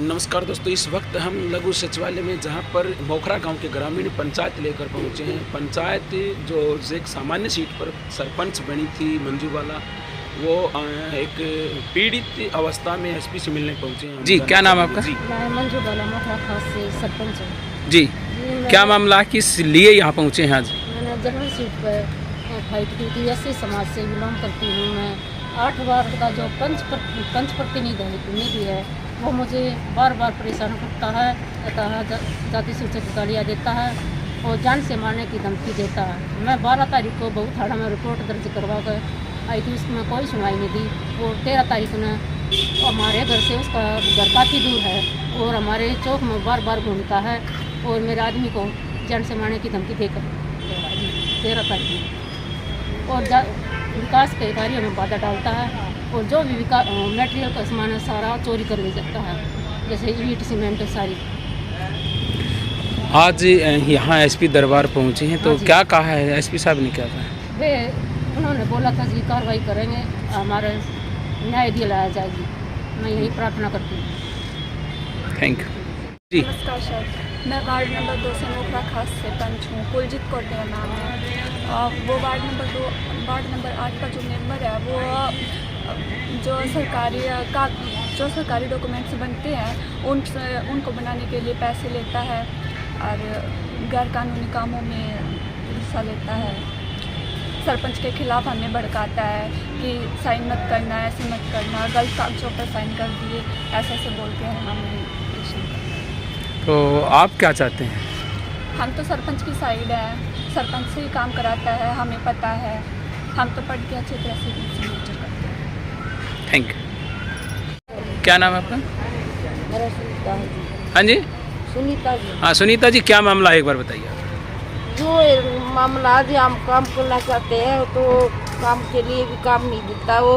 नमस्कार दोस्तों, इस वक्त हम लघु सचिवालय में जहां पर मोखरा गांव के ग्रामीण पंचायत लेकर पहुंचे हैं। पंचायत जो एक सामान्य सीट पर सरपंच बनी थी मंजूवाला, वो एक पीड़ित अवस्था में एसपी से मिलने पहुंचे हैं। जी, क्या नाम आपका? मैं मंजूवाला मोखरा खास से सरपंच हूँ। जी, क्या मामला, किस लिए यहाँ पहुँचे हैं आज? मैंने जनरल सीट पर फाइट की थी। एससी समाज से बिलोंग करती हूँ मैं। 8 वार्ड का जो पंच प्रतिनिधि है वो मुझे बार बार परेशान करता है, जाति सूचक गालियाँ देता है और जान से मारने की धमकी देता है। मैं 12 तारीख को बहुत थाना में रिपोर्ट दर्ज करवा कर आई थी, उसमें कोई सुनवाई नहीं दी। और 13 तारीख ने हमारे घर से उसका घर काफ़ी दूर है और हमारे चौक में बार बार घूमता है और मेरे आदमी को जान से मारने की धमकी देकर 13 तारीख में और विकास के कार्यों में बाधा डालता है और जो भी मटेरियल का सामान है सारा चोरी कर ले जाता है, जैसे ईंट सीमेंट सारी। आज यहाँ एसपी दरबार पहुँचे हैं तो क्या कहा है एसपी साहब ने? क्या कहा? वे उन्होंने बोला था कि कार्रवाई करेंगे, हमारे न्याय दिलाया जाएगी। मैं यही प्रार्थना करती हूँ। थैंक यू जी। नमस्कार सर, मैं वार्ड नंबर 2 से मोखरा खास से पंच हूँ। कुलजीत कौर मेरा नाम है। वो वार्ड नंबर 8 का जो मेंबर है वो जो सरकारी डॉक्यूमेंट्स बनते हैं उनको बनाने के लिए पैसे लेता है और गैर कानूनी कामों में हिस्सा लेता है। सरपंच के खिलाफ हमें भड़काता है कि साइन मत करना, ऐसे मत करना, गलत कागजों पर साइन कर दिए, ऐसे बोलते हैं हमें। तो आप क्या चाहते हैं? हम तो सरपंच की साइड है, सरपंच से ही काम कराता है, हमें पता है। हम तो पढ़ के अच्छी तरह से सिग्नेचर करते हैं। Thank you. क्या नाम है आपका? मेरा सुनीता जी। हाँ जी, सुनीता जी। हाँ सुनीता जी, क्या मामला है एक बार बताइए। जो मामला आज हम काम करना चाहते हैं तो काम के लिए भी काम नहीं देता वो,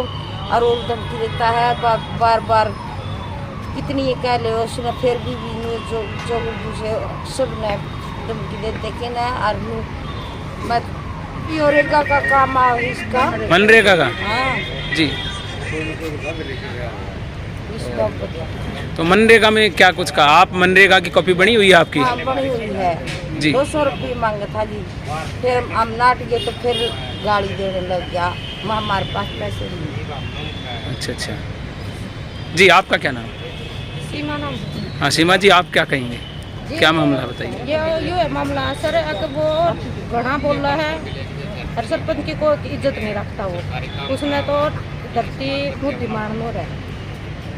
और वो धमकी देता है बार बार। कितनी ये कह ले उसने फिर भी जो सब ने धमकी देते कि ना और मनरेगा का काम आ इसका। मनरेगा का? हाँ जी। इसका तो मनरेगा में क्या कुछ कहा? आप मनरेगा की कॉपी बनी हुई है आपकी? हाँ बनी हुई है जी। 200 रुपये मांगा था जी। फिर हम नाट गए तो फिर गाड़ी देने लग गया, हमारे पास पैसे नहीं। अच्छा। जी, आपका क्या नाम? सीमा नाम। हाँ सीमा जी, आप क्या कहेंगे? क्या मामला बताइए। ये है मामला सर, अगर वो घना बोल रहा है और सरपंच की कोई इज्जत नहीं रखता वो, उसने तो धरती बुद्धिमान हो रहा है।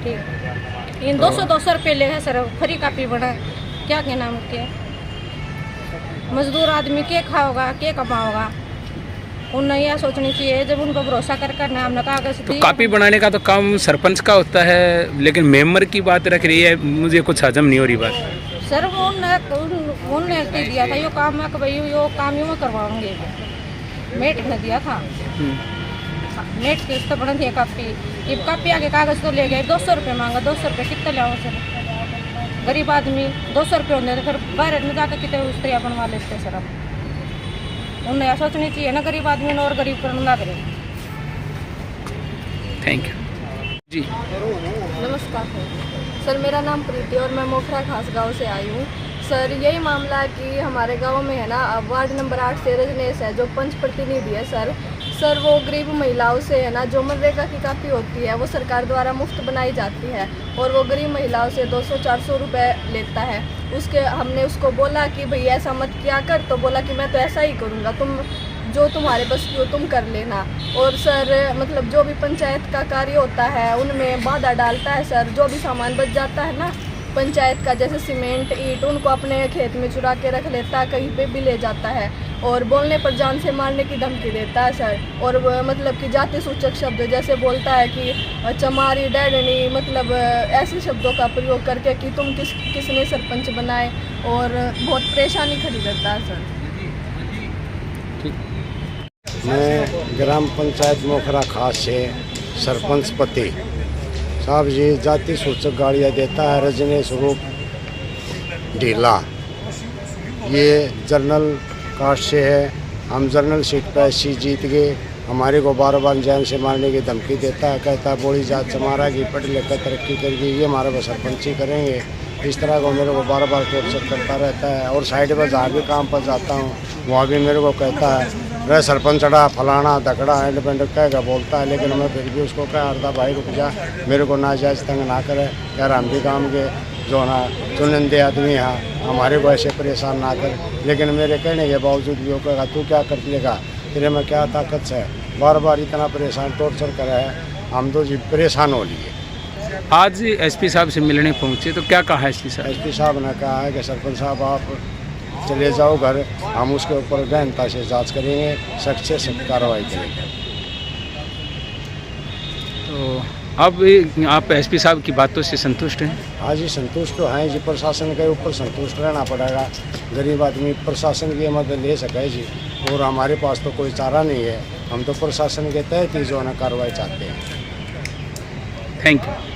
ठीक, इन 200 रुपये ले है सर, फ्री कापी बना, क्या कहना उनके? मजदूर आदमी के खाओगा, के कमाओगा? उन्हें यह सोचनी चाहिए जब उनको भरोसा कर हमने कागज तो कापी बनाने का तो काम सरपंच का होता है, लेकिन मेंबर की बात रख रही है, मुझे कुछ हजम नहीं हो रही बात। सर वो उनने दिया था यो काम है कि भाई यो काम यूँ करवाऊंगे, मेट ने दिया था। मेट के तो बना दिया कापी, ये कापी आगे कागज तो ले गए। 200 रुपये मांगा, 200 रुपये कितने ले सर? गरीब आदमी 200 रुपये होंगे तो फिर बाहर में जाकर कितने उस्तरिया बनवा लेते सर। अब उन्हें सोचनी चाहिए ना गरीब आदमी ने, और गरीब करना ना करें। थैंक यू जी। नमस्कार सर, मेरा नाम प्रीति और मैं मोखरा खास गांव से आई हूँ। सर यही मामला है कि हमारे गांव में है ना, वार्ड नंबर 8 से रजनेश है जो पंच प्रतिनिधि है सर वो गरीब महिलाओं से है ना, जो मनरेगा की कापी होती है वो सरकार द्वारा मुफ्त बनाई जाती है और वो गरीब महिलाओं से 200-400 रुपये लेता है। हमने उसको बोला कि भाई ऐसा मत किया कर, तो बोला कि मैं तो ऐसा ही करूँगा, तुम जो तुम्हारे बस की हो तुम कर लेना। और सर मतलब जो भी पंचायत का कार्य होता है उनमें बाधा डालता है सर। जो भी सामान बच जाता है ना पंचायत का, जैसे सीमेंट ईंट, उनको अपने खेत में चुरा के रख लेता है, कहीं पे भी ले जाता है और बोलने पर जान से मारने की धमकी देता है सर। और मतलब कि जाति सूचक शब्द जैसे बोलता है कि चमारी डैडनी, मतलब ऐसे शब्दों का प्रयोग करके कि तुम किसने सरपंच बनाए, और बहुत परेशानी खड़ी करता है सर। मैं ग्राम पंचायत मोखरा खास से सरपंच पति साहब जी जाति सूचक गाड़ियाँ देता है रजनेश रूप ढीला। ये जर्नल कास्ट से है, हम जर्नल सीट पर एससी जीत गए हमारे को बार बार जान से मारने की धमकी देता है, कहता है बोली जात से मारेगी, पढ़ लिख कर तरक्की करेगी, ये हमारे को सरपंची करेंगे। इस तरह को मेरे को बार बार टॉर्चर करता रहता है। और साइड पर जहाँ भी काम पर जाता हूँ वहाँ भी मेरे को कहता है वह सरपंचड़ा फलाना धकड़ा एंड पेंड कहेगा बोलता है। लेकिन मैं फिर भी उसको कह अर्दा भाई रुक जा, मेरे को नाजायज़ तंग ना करे यार, हम भी काम के जो ना चुनिंदे आदमी हैं, हमारे को ऐसे परेशान ना कर। लेकिन मेरे कहने के बावजूद भी वो कहेगा तू क्या कर लेगा, तेरे में क्या ताकत है, बार बार इतना परेशान टॉर्चर करे है, हम तो जी परेशान हो लिए। आज एसपी साहब से मिलने पहुंचे तो क्या कहा एसपी साहब? एसपी साहब ने कहा है कि सरपंच साहब आप चले जाओ घर, हम उसके ऊपर गहनता से जांच करेंगे, सख्त से सख्त कार्रवाई करेंगे। तो अब आप एसपी साहब की बातों से संतुष्ट हैं? हाँ जी संतुष्ट तो हैं जी, प्रशासन के ऊपर संतुष्ट रहना पड़ेगा। गरीब आदमी प्रशासन की मदद ले सके जी, और हमारे पास तो कोई चारा नहीं है, हम तो प्रशासन के तहत ही जो है ना कार्रवाई चाहते हैं। Thank you.